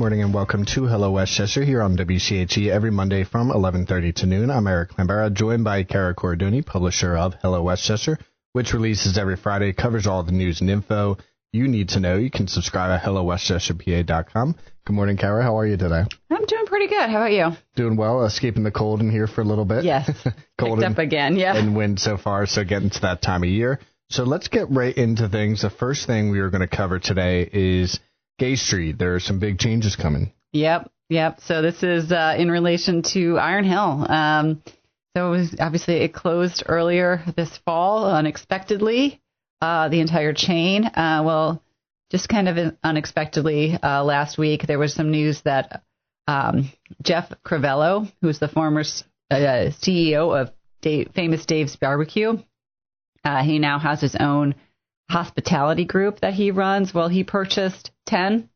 morning and welcome to Hello Westchester here on WCHE every Monday from 11:30 to noon. I'm Eric Lambera, joined by Cara Corridoni, publisher of Hello Westchester, which releases every Friday, covers all the news and info you need to know. You can subscribe at hellowestchesterpa.com. Good morning, Cara. How are you today? I'm doing pretty good. How about you? Doing well. Escaping the cold in here for a little bit. Yes. Cold Picked up again, yeah. And wind so far, so getting to that time of year. So let's get right into things. The first thing we are going to cover today is Gay Street. There are some big changes coming. Yep. So this is in relation to Iron Hill. So it was, obviously it closed earlier this fall unexpectedly, the entire chain. Just kind of unexpectedly last week, there was some news that Jeff Crivello, who's the former CEO of Famous Dave's Barbecue, he now has his own hospitality group that he runs. Well, he purchased 10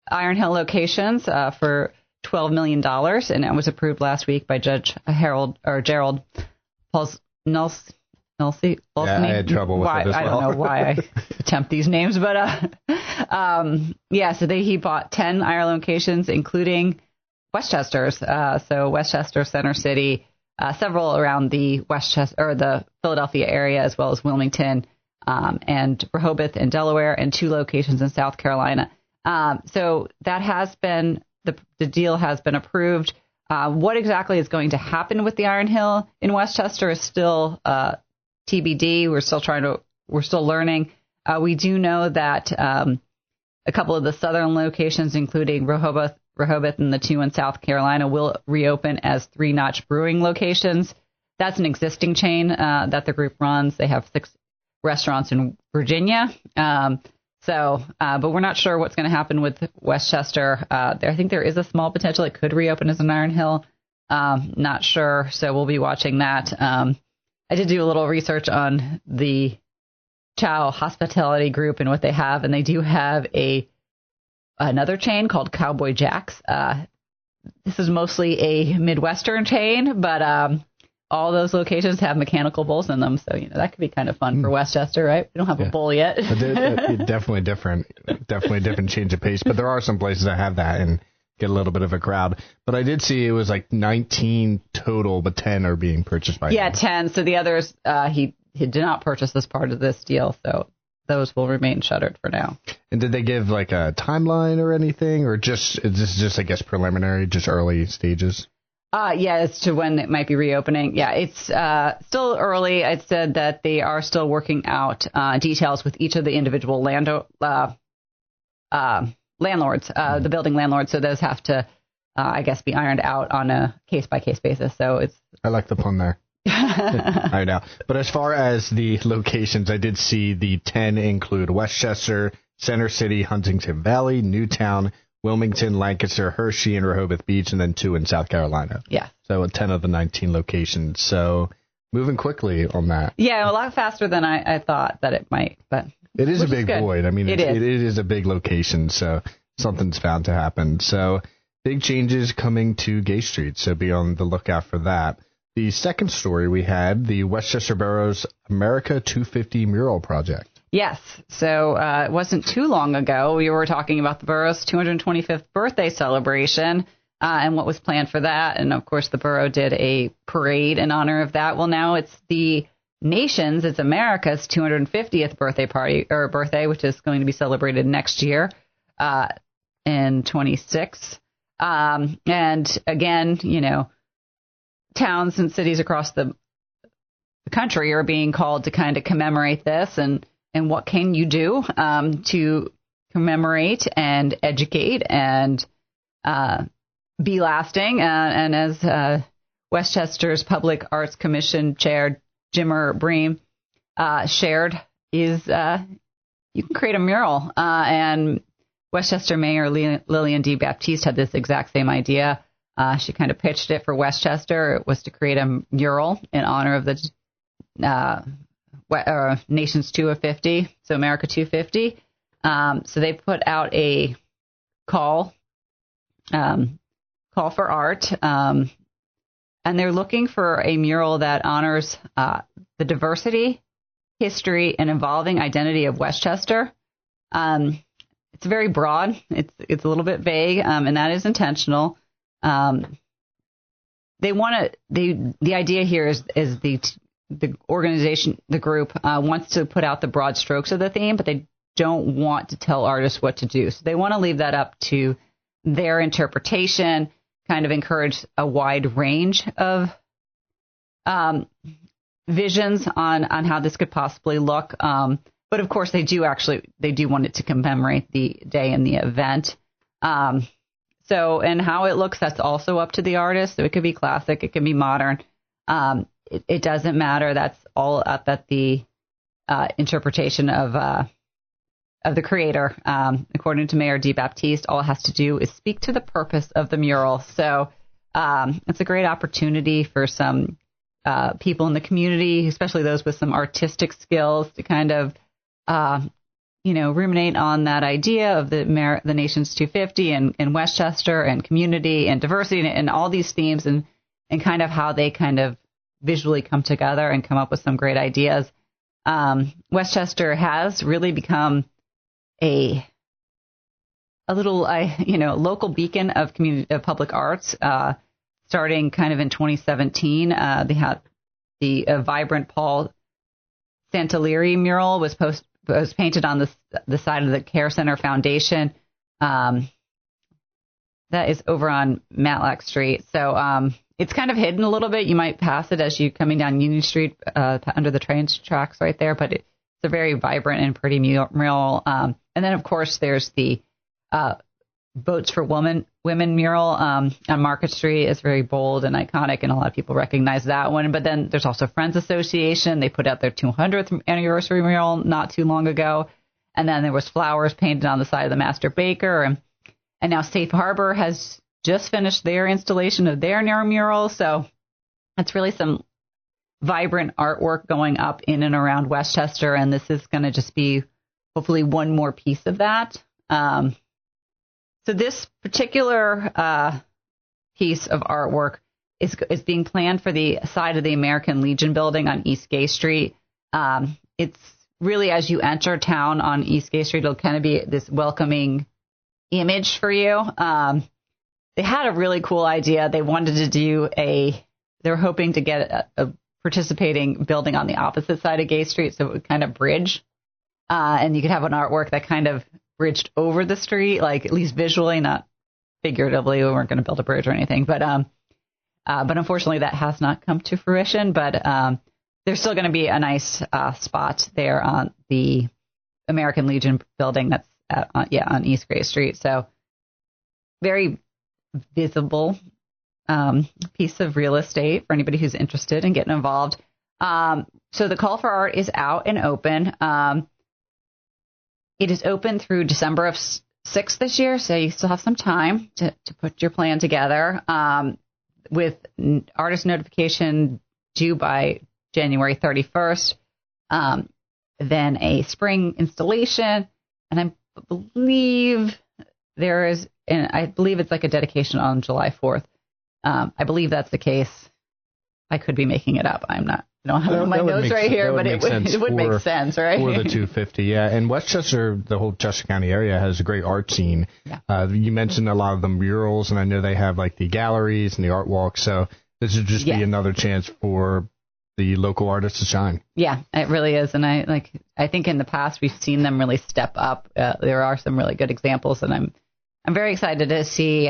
Iron Hill locations for $12 million, and it was approved last week by Judge Gerald Nulsi. Yeah, I had trouble with it as well. I don't know why I attempt these names, but so he bought 10 Iron Hill locations, including Westchester's. So Westchester, Center City, several around the the Philadelphia area, as well as Wilmington, and Rehoboth in Delaware, and 2 locations in South Carolina. So that has been the deal has been approved. What exactly is going to happen with the Iron Hill in Westchester is still TBD. We're still learning. We do know that a couple of the southern locations, including Rehoboth and the 2 in South Carolina, will reopen as 3-Notch Brewing locations. That's an existing chain that the group runs. They have 6 restaurants in Virginia. But we're not sure what's going to happen with Westchester. I think there is a small potential it could reopen as an Iron Hill. Not sure. So we'll be watching that. I did do a little research on the Chow Hospitality Group and what they have, and they do have another chain called Cowboy Jack's. This is mostly a Midwestern chain, but all those locations have mechanical bowls in them, so that could be kind of fun for Westchester, right? We don't have a bowl yet. Definitely different change of pace, but there are some places that have that and get a little bit of a crowd. But I did see it was like 19 total, but 10 are being purchased by him. 10. So the others, he did not purchase as part of this deal, so those will remain shuttered for now. And did they give like a timeline or anything, or is this just, I guess, preliminary, just early stages? As to when it might be reopening. Yeah, it's still early. I said that they are still working out details with each of the individual landlords, the building landlords. So those have to, I guess, be ironed out on a case-by-case basis. So I like the pun there. I know. But as far as the locations, I did see the 10 include Westchester, Center City, Huntington Valley, Newtown, Wilmington, Lancaster, Hershey, and Rehoboth Beach, and then 2 in South Carolina. Yeah. So 10 of the 19 locations. So moving quickly on that. Yeah, a lot faster than I thought that it might. But it is a big void. I mean, it is a big location, so something's bound to happen. So big changes coming to Gay Street, so be on the lookout for that. The second story we had, the Westchester Borough's America 250 mural project. Yes. So it wasn't too long ago we were talking about the borough's 225th birthday celebration and what was planned for that. And, of course, the borough did a parade in honor of that. Well, now it's it's America's 250th birthday, which is going to be celebrated next year in 26. And, again, towns and cities across the country are being called to kind of commemorate this, and what can you do to commemorate and educate and be lasting. And as Westchester's Public Arts Commission Chair Jimmer Bream shared, is you can create a mural. And Westchester Mayor Lillian D. Baptiste had this exact same idea. She kind of pitched it for Westchester. It was to create a mural in honor of the Nation's 250, so America 250. So they put out a call for art, and they're looking for a mural that honors the diversity, history, and evolving identity of Westchester. it's very broad. It's a little bit vague, and that is intentional. They want to. The idea here is the organization, the group wants to put out the broad strokes of the theme, but they don't want to tell artists what to do. So they want to leave that up to their interpretation, kind of encourage a wide range of visions on how this could possibly look. But of course, they do want it to commemorate the day and the event. So, and how it looks, that's also up to the artist. So it could be classic, it can be modern. It doesn't matter. That's all up at the interpretation of the creator. According to Mayor DeBaptiste, all it has to do is speak to the purpose of the mural. So it's a great opportunity for some people in the community, especially those with some artistic skills, to kind of ruminate on that idea of the nation's 250 and Westchester and community and diversity and all these themes and kind of how they kind of visually come together and come up with some great ideas. Westchester has really become a little, local beacon of public arts. Starting kind of in 2017, they had the vibrant Paul Santilleri mural was painted on the side of the Care Center Foundation. That is over on Matlack Street. So it's kind of hidden a little bit. You might pass it as you're coming down Union Street under the train tracks right there, but it's a very vibrant and pretty mural. And then, of course, there's the Boats for Women mural on Market Street. Is very bold and iconic, and a lot of people recognize that one. But then there's also Friends Association. They put out their 200th anniversary mural not too long ago. And then there was flowers painted on the side of the Master Baker. And now Safe Harbor has just finished their installation of their mural. So it's really some vibrant artwork going up in and around Westchester. And this is going to just be hopefully one more piece of that. So this particular piece of artwork is being planned for the side of the American Legion building on East Gay Street. It's really, as you enter town on East Gay Street, it'll kind of be this welcoming image for you. They had a really cool idea. They wanted to do they were hoping to get a participating building on the opposite side of Gay Street, so it would kind of bridge. And you could have an artwork that kind of bridged over the street, like at least visually, not figuratively. We weren't going to build a bridge or anything, but unfortunately that has not come to fruition. But there's still going to be a nice spot there on the American Legion building that's on East Gray Street. So very visible piece of real estate for anybody who's interested in getting involved. So the call for art is out and open. It is open through December of 6th this year, so you still have some time to put your plan together. With artist notification due by January 31st, then a spring installation, and I believe it's like a dedication on July 4th. I believe that's the case. I could be making it up. I don't have my notes right here, but it would make sense, right? For the 250, yeah. And Westchester, the whole Chester County area, has a great art scene. Yeah. You mentioned a lot of the murals, and I know they have like the galleries and the art walks. So this would just be another chance for the local artists to shine. Yeah, it really is. And I think in the past we've seen them really step up. There are some really good examples, and I'm very excited to see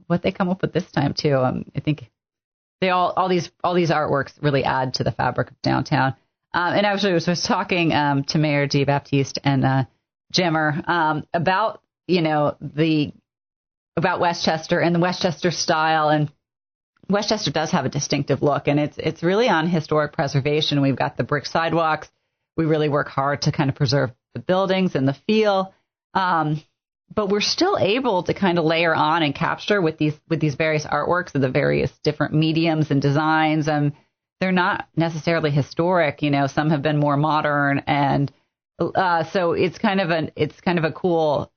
what they come up with this time too. I think all these artworks really add to the fabric of downtown. And actually, I was talking to Mayor DeBaptiste and Jimmer about about Westchester and the Westchester style. And Westchester does have a distinctive look, and it's really on historic preservation. We've got the brick sidewalks. We really work hard to kind of preserve the buildings and the feel. But we're still able to kind of layer on and capture with these various artworks of the various different mediums and designs. They're not necessarily historic, some have been more modern, and so it's kind of a cool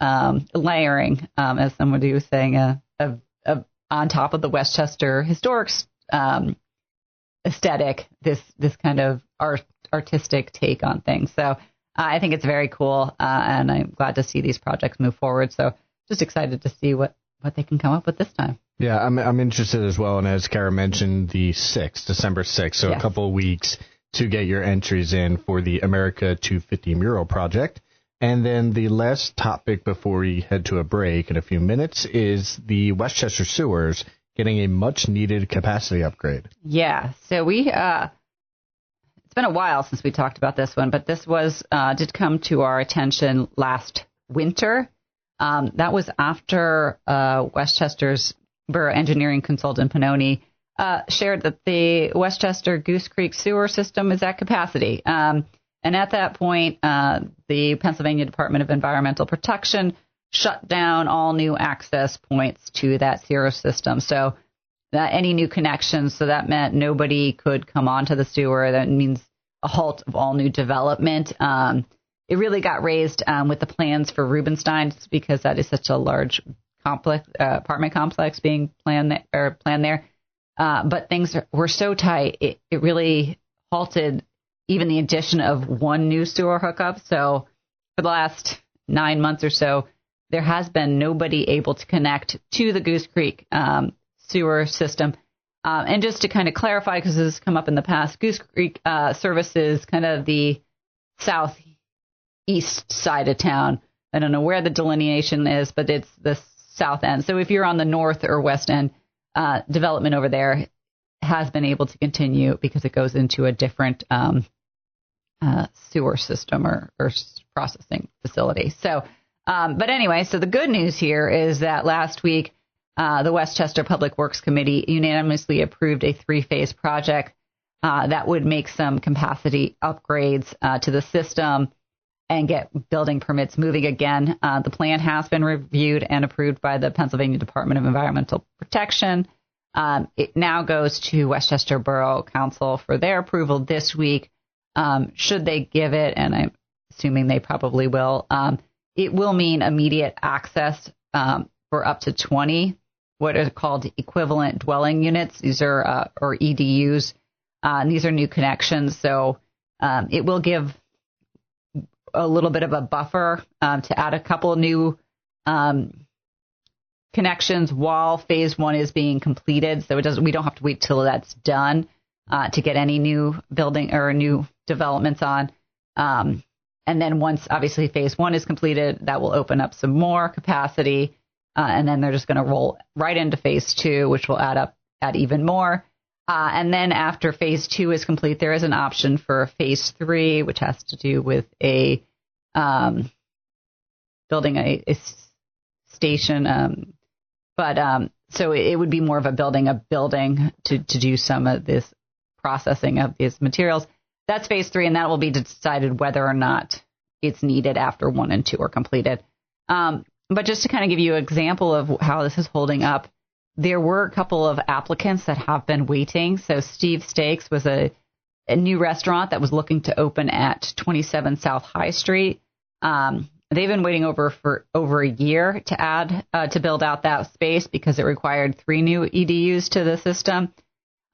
layering, as somebody was saying, of on top of the Westchester historic aesthetic, this kind of artistic take on things. So I think it's very cool, and I'm glad to see these projects move forward. So just excited to see what they can come up with this time. Yeah, I'm interested as well. And as Cara mentioned, the 6th, December 6th, so a couple of weeks to get your entries in for the America 250 mural project. And then the last topic before we head to a break in a few minutes is the Westchester sewers getting a much-needed capacity upgrade. Yeah, so it's been a while since we talked about this one, but this did come to our attention last winter. That was after Westchester's Borough Engineering Consultant Pannoni shared that the Westchester Goose Creek sewer system is at capacity. And at that point, the Pennsylvania Department of Environmental Protection shut down all new access points to that sewer system. So any new connections, so that meant nobody could come onto the sewer. That means a halt of all new development. It really got raised with the plans for Rubenstein because that is such a large apartment complex being planned there. But things were so tight, it really halted even the addition of one new sewer hookup. So for the last 9 months or so, there has been nobody able to connect to the Goose Creek sewer system. And just to kind of clarify, because this has come up in the past, Goose Creek services kind of the southeast side of town. I don't know where the delineation is, but it's the south end. So if you're on the north or west end, development over there has been able to continue because it goes into a different sewer system or processing facility. So, but anyway, so the good news here is that last week, the Westchester Public Works Committee unanimously approved a 3-phase project that would make some capacity upgrades to the system and get building permits moving again. The plan has been reviewed and approved by the Pennsylvania Department of Environmental Protection. It now goes to Westchester Borough Council for their approval this week. Should they give it, and I'm assuming they probably will, it will mean immediate access for up to 20 what are called equivalent dwelling units. These are or EDUs. And these are new connections, so it will give a little bit of a buffer to add a couple of new connections while phase 1 is being completed. So we don't have to wait till that's done to get any new building or new developments on. And then once obviously phase 1 is completed, that will open up some more capacity. And then they're just going to roll right into phase 2, which will add even more. And then after phase 2 is complete, there is an option for phase 3, which has to do with building a station. So it would be more of building a building to do some of this processing of these materials. That's phase 3, and that will be decided whether or not it's needed after 1 and 2 are completed. But just to kind of give you an example of how this is holding up, there were a couple of applicants that have been waiting. So Steve Steaks was a new restaurant that was looking to open at 27 South High Street. They've been waiting for over a year to add to build out that space because it required 3 new EDUs to the system.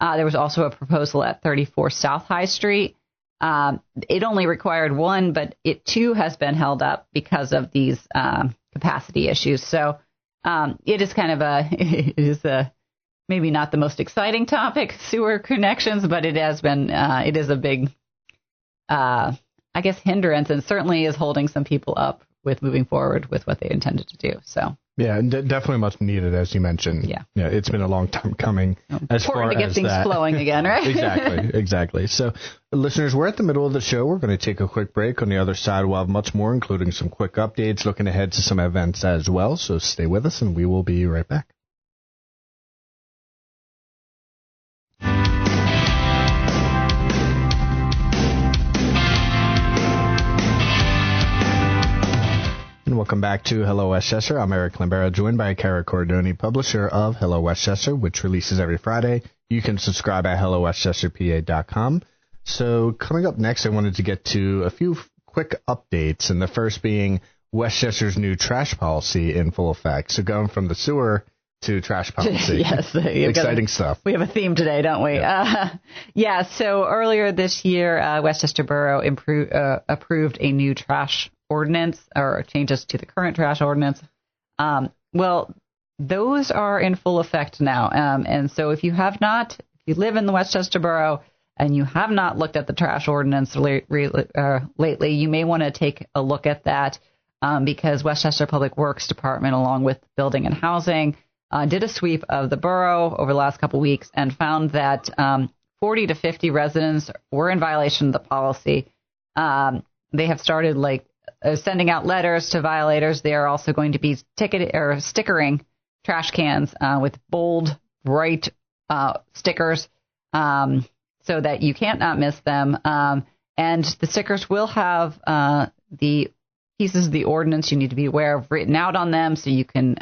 There was also a proposal at 34 South High Street. It only required 1, but it too has been held up because of these capacity issues. So it is kind of maybe not the most exciting topic, sewer connections, but it has been, it is a big, hindrance, and certainly is holding some people up with moving forward with what they intended to do. So yeah, definitely much needed, as you mentioned. Yeah, it's been a long time coming. As important far to get as things flowing again, right? Exactly. So, listeners, we're at the middle of the show. We're going to take a quick break. On the other side, we'll have much more, including some quick updates, looking ahead to some events as well. So stay with us, and we will be right back. And welcome back to Hello Westchester. I'm Eric Lambera, joined by Cara Corridoni, publisher of Hello Westchester, which releases every Friday. You can subscribe at hellowestchesterpa.com. So coming up next, I wanted to get to a few quick updates, and the first being Westchester's new trash policy in full effect. So going from the sewer to trash policy. Yes. Exciting stuff. We have a theme today, don't we? Yeah. So earlier this year, Westchester Borough approved a new trash ordinance, or changes to the current trash ordinance. Well, those are in full effect now. And so if you live in the Westchester Borough and you have not looked at the trash ordinance lately, you may want to take a look at that, because Westchester Public Works Department, along with Building and Housing, did a sweep of the borough over the last couple of weeks and found that 40 to 50 residents were in violation of the policy. They have started sending out letters to violators. They are also going to be stickering trash cans with bold, bright stickers, so that you can't not miss them. And the stickers will have the pieces of the ordinance you need to be aware of written out on them, so you can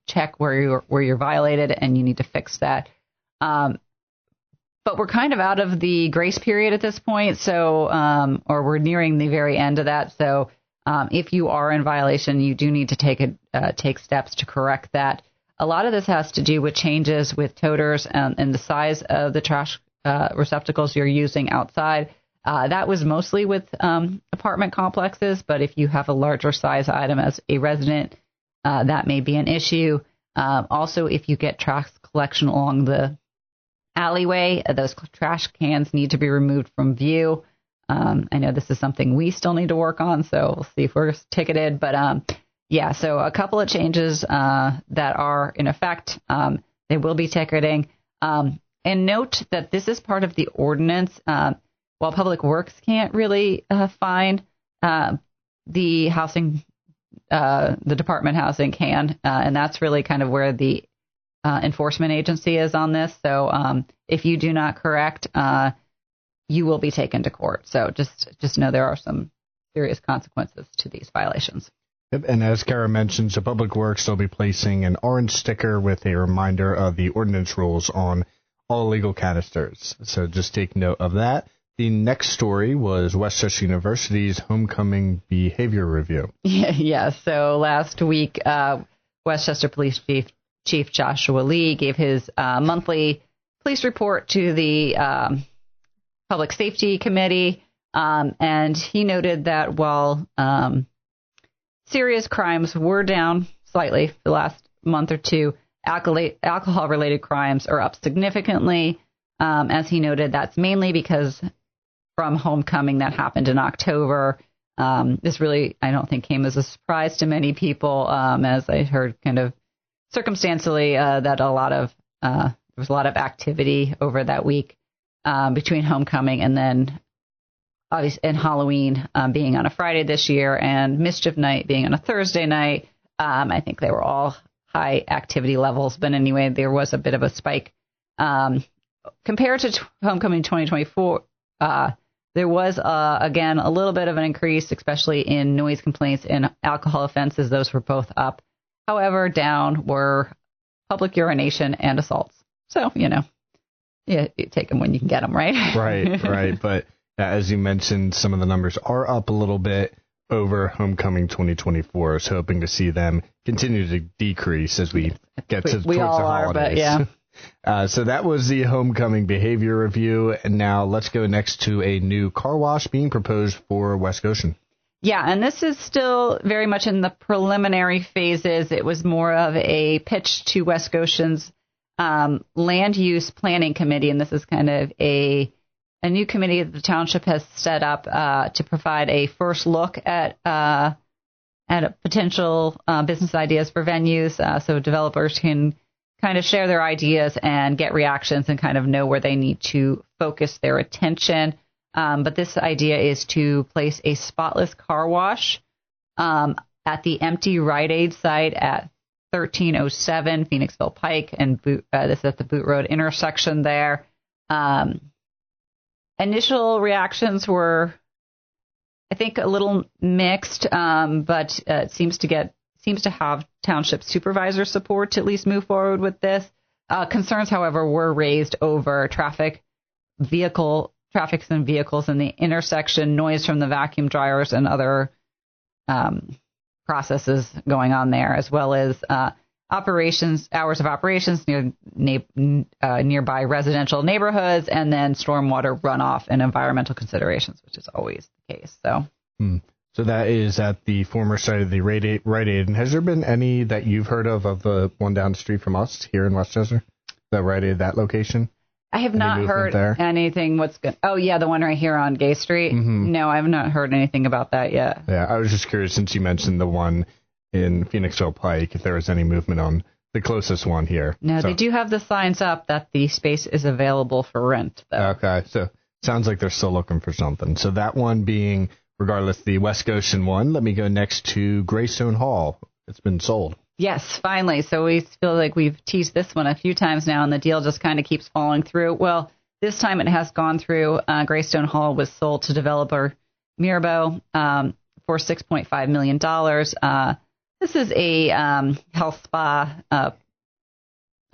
check where you're violated and you need to fix that. But we're kind of out of the grace period at this point, so or we're nearing the very end of that. So if you are in violation, you do need to take steps to correct that. A lot of this has to do with changes with toters and the size of the trash receptacles you're using outside. That was mostly with apartment complexes, but if you have a larger size item as a resident, that may be an issue. Also, if you get trash collection along the alleyway, those trash cans need to be removed from view. I know this is something we still need to work on, so we'll see if we're ticketed. But yeah, so a couple of changes that are in effect. They will be ticketing. And note that this is part of the ordinance. While Public Works can't really fine, the housing, the Department of Housing can, and that's really kind of where the enforcement agency is on this. So if you do not correct, you will be taken to court. So just know there are some serious consequences to these violations. Yep, and as Cara mentioned, so Public Works will be placing an orange sticker with a reminder of the ordinance rules on all legal canisters. So just take note of that. The next story was Westchester University's homecoming behavior review. Yeah. So last week, Westchester Police Chief Joshua Lee gave his monthly police report to the Public Safety Committee, and he noted that while serious crimes were down slightly for the last month or two, alcohol-related crimes are up significantly. As he noted, that's mainly because from homecoming that happened in October. This really, I don't think, came as a surprise to many people, as I heard kind of circumstantially that there was a lot of activity over that week between homecoming and then obviously and Halloween being on a Friday this year and Mischief Night being on a Thursday night. I think they were all high activity levels, but anyway, there was a bit of a spike compared to homecoming 2024. There was, again, a little bit of an increase, especially in noise complaints and alcohol offenses. Those were both up. However, down were public urination and assaults. So, you take them when you can get them, right? Right. But as you mentioned, some of the numbers are up a little bit over homecoming 2024. So hoping to see them continue to decrease as we get towards the holidays. But yeah. So that was the homecoming behavior review. And now let's go next to a new car wash being proposed for West Goshen. Yeah, and this is still very much in the preliminary phases. It was more of a pitch to West Goshen's land use planning committee. And this is kind of a new committee that the township has set up to provide a first look at a potential business ideas for venues, so developers can kind of share their ideas and get reactions and kind of know where they need to focus their attention. But this idea is to place a spotless car wash at the empty Rite Aid site at 1307 Phoenixville Pike, and this is at the Boot Road intersection there. Initial reactions were, I think, a little mixed, but it seems to have township supervisor support to at least move forward with this. Concerns, however, were raised over traffic and vehicles in the intersection, noise from the vacuum dryers and other processes going on there, as well as hours of operations near nearby residential neighborhoods, and then stormwater runoff and environmental considerations, which is always the case. So. So that is at the former site of the Rite Aid. And has there been any that you've heard of the one down the street from us here in Westchester? The Rite Aid, that location? I have not heard anything. What's good? Oh, yeah, the one right here on Gay Street. Mm-hmm. No, I have not heard anything about that yet. Yeah, I was just curious, since you mentioned the one in Phoenixville Pike, if there was any movement on the closest one here. No, they do have the signs up that the space is available for rent, though. Okay, so sounds like they're still looking for something. So that one being, regardless, the West Goshen one. Let me go next to Greystone Hall. It's been sold. Yes, finally. So we feel like we've teased this one a few times now, and the deal just kind of keeps falling through. Well, this time it has gone through. Greystone Hall was sold to developer Mirabeau for $6.5 million. This is a health spa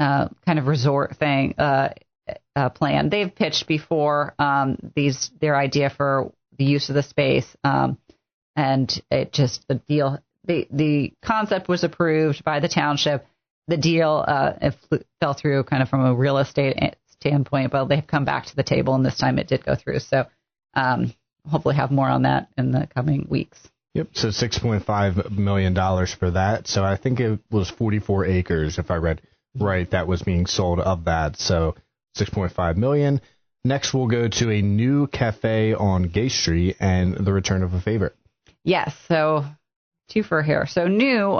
kind of resort thing plan. They've pitched before their idea for the use of the space, and it just the concept was approved by the township. The deal it fell through kind of from a real estate standpoint, but they've come back to the table, and this time it did go through. So hopefully have more on that in the coming weeks. Yep. So $6.5 million for that. So I think it was 44 acres, if I read right, that was being sold of that. So $6.5 million. Next, we'll go to a new cafe on Gay Street and the return of a favorite. Yes. So two for here. So new,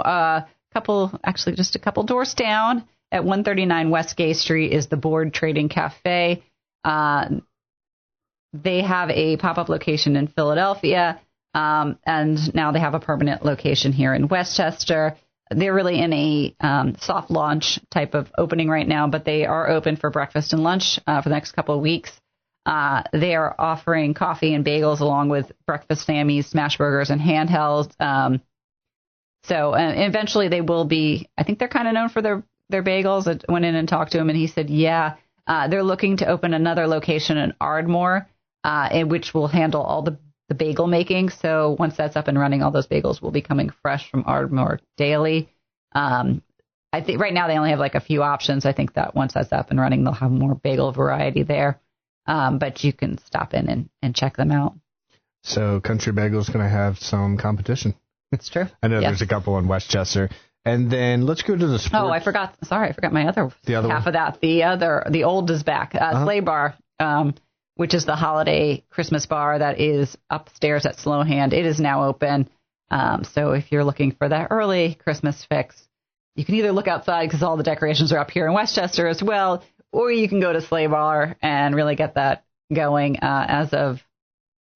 just a couple doors down at 139 West Gay Street is the Board Trading Cafe. They have a pop-up location in Philadelphia, and now they have a permanent location here in Westchester. They're really in a soft launch type of opening right now, but they are open for breakfast and lunch for the next couple of weeks. They are offering coffee and bagels along with breakfast Sammys, smash burgers, and handhelds. So eventually they will be, I think they're kind of known for their bagels. I went in and talked to him, and he said, they're looking to open another location in Ardmore, in which will handle all the bagel making. So once that's up and running, all those bagels will be coming fresh from Ardmore daily. I think right now they only have like a few options. I think that once that's up and running, they'll have more bagel variety there. But you can stop in and check them out. So Country Bagel's going to have some competition. It's true. I know there's a couple in Westchester. And then let's go to the sports. Oh, I forgot. Sorry, I forgot my other half one? Of that. The old is back. Sleigh Bar, which is the holiday Christmas bar that is upstairs at Slowhand. It is now open. So if you're looking for that early Christmas fix, you can either look outside because all the decorations are up here in Westchester as well, or you can go to Sleigh Bar and really get that going as of,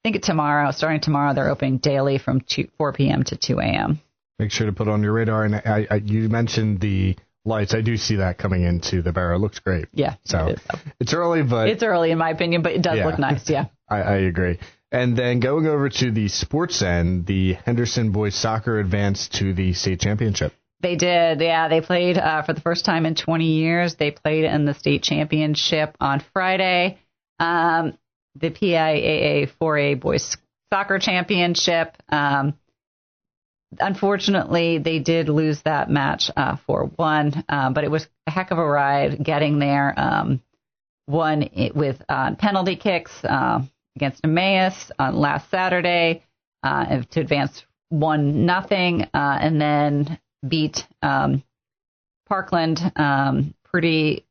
I think tomorrow. Starting tomorrow, they're opening daily from 4 p.m. to 2 a.m. Make sure to put on your radar. And you mentioned the lights. I do see that coming into the bar. It looks great. Yeah. So it's early, but it's early in my opinion, but it does look nice. Yeah. I agree. And then going over to the sports end, the Henderson boys soccer advanced to the state championship. They did. Yeah. They played for the first time in 20 years. They played in the state championship on Friday. The PIAA 4A boys soccer championship. Unfortunately, they did lose that match 4-1, but it was a heck of a ride getting there. Won with penalty kicks against Emmaus on last Saturday to advance 1-0, and then beat Parkland pretty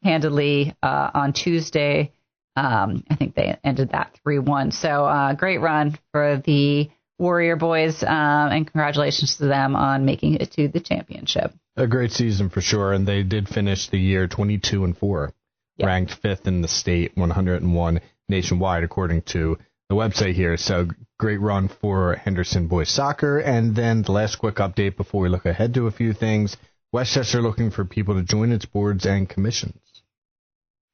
handily on Tuesday. I think they ended that 3-1. So great run for the Warrior boys, and congratulations to them on making it to the championship. A great season for sure, and they did finish the year 22-4, ranked 5th in the state, 101 nationwide, according to the website here. So great run for Henderson boys soccer. And then the last quick update before we look ahead to a few things: Westchester looking for people to join its boards and commissions.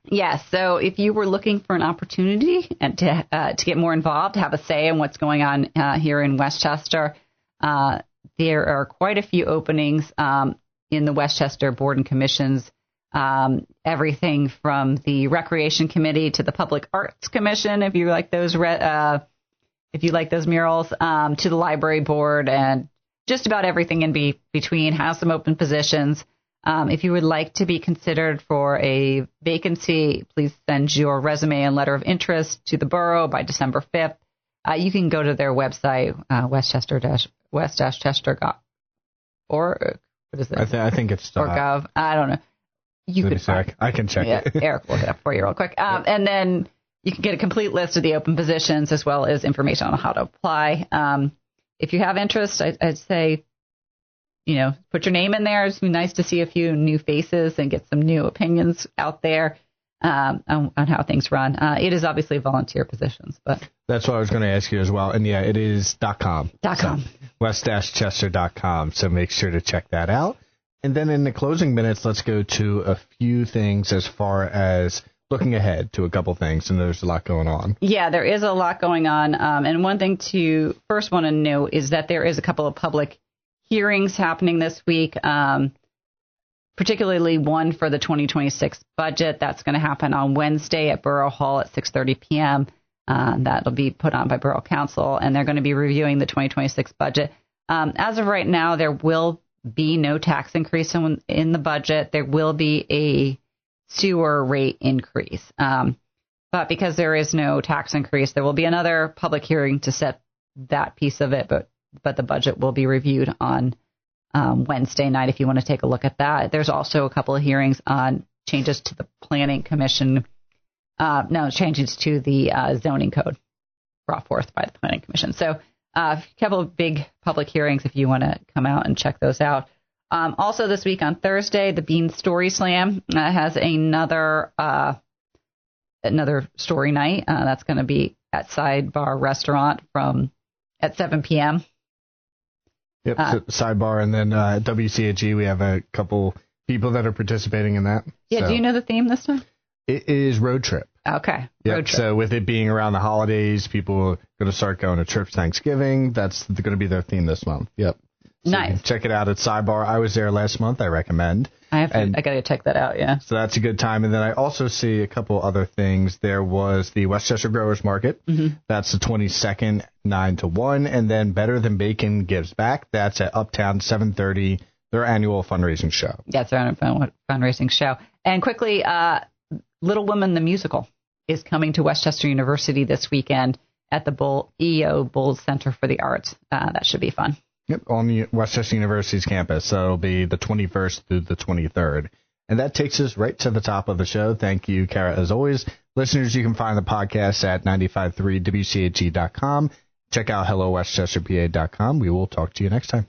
Yes. So if you were looking for an opportunity and to get more involved, have a say in what's going on here in Westchester, there are quite a few openings in the Westchester Board and Commissions. Everything from the Recreation Committee to the Public Arts Commission, if you like those murals, to the Library Board, and just about everything in between has some open positions. If you would like to be considered for a vacancy, please send your resume and letter of interest to the borough by December 5th. You can go to their website, west-chester.org. What is it? I think it's .gov. I don't know. You could check. I can check it. Eric will look it up for you real quick. And then you can get a complete list of the open positions as well as information on how to apply. If you have interest, I'd say, put your name in there. It's nice to see a few new faces and get some new opinions out there on how things run. It is obviously volunteer positions, but that's what I was going to ask you as well. And yeah, it is .com. .com. So, west-chester.com. So make sure to check that out. And then in the closing minutes, let's go to a few things as far as looking ahead to a couple things. And there's a lot going on. Yeah, there is a lot going on. And one thing to first want to note is that there is a couple of public hearings happening this week, particularly one for the 2026 budget. That's going to happen on Wednesday at Borough Hall at 6:30 p.m. That'll be put on by Borough Council, and they're going to be reviewing the 2026 budget. As of right now, there will be no tax increase in the budget. There will be a sewer rate increase. But because there is no tax increase, there will be another public hearing to set that piece of it. But the budget will be reviewed on Wednesday night if you want to take a look at that. There's also a couple of hearings on changes to the Planning Commission. Changes to the zoning code brought forth by the Planning Commission. So a couple of big public hearings if you want to come out and check those out. Also this week on Thursday, the Bean Story Slam has another story night. That's going to be at Sidebar Restaurant at 7 p.m. Yep, Sidebar, and then at WCHE we have a couple people that are participating in that. Yeah, so. Do you know the theme this time? It is road trip. Okay. Yep. Road trip. So with it being around the holidays, people are going to start going to trips Thanksgiving. That's going to be their theme this month. Yep. So nice. Check it out at Sidebar. I was there last month. I recommend. I got to check that out, yeah. So that's a good time. And then I also see a couple other things. There was the Westchester Growers Market. Mm-hmm. That's the 22nd, 9 to 1. And then Better Than Bacon Gives Back. That's at Uptown, 7:30, their annual fundraising show. That's their annual fundraising show. And quickly, Little Women the Musical is coming to Westchester University this weekend at the EO Bulls Center for the Arts. That should be fun. Yep, on the Westchester University's campus. So it'll be the 21st through the 23rd. And that takes us right to the top of the show. Thank you, Cara, as always. Listeners, you can find the podcast at 953wche.com. Check out hellowestchesterpa.com. We will talk to you next time.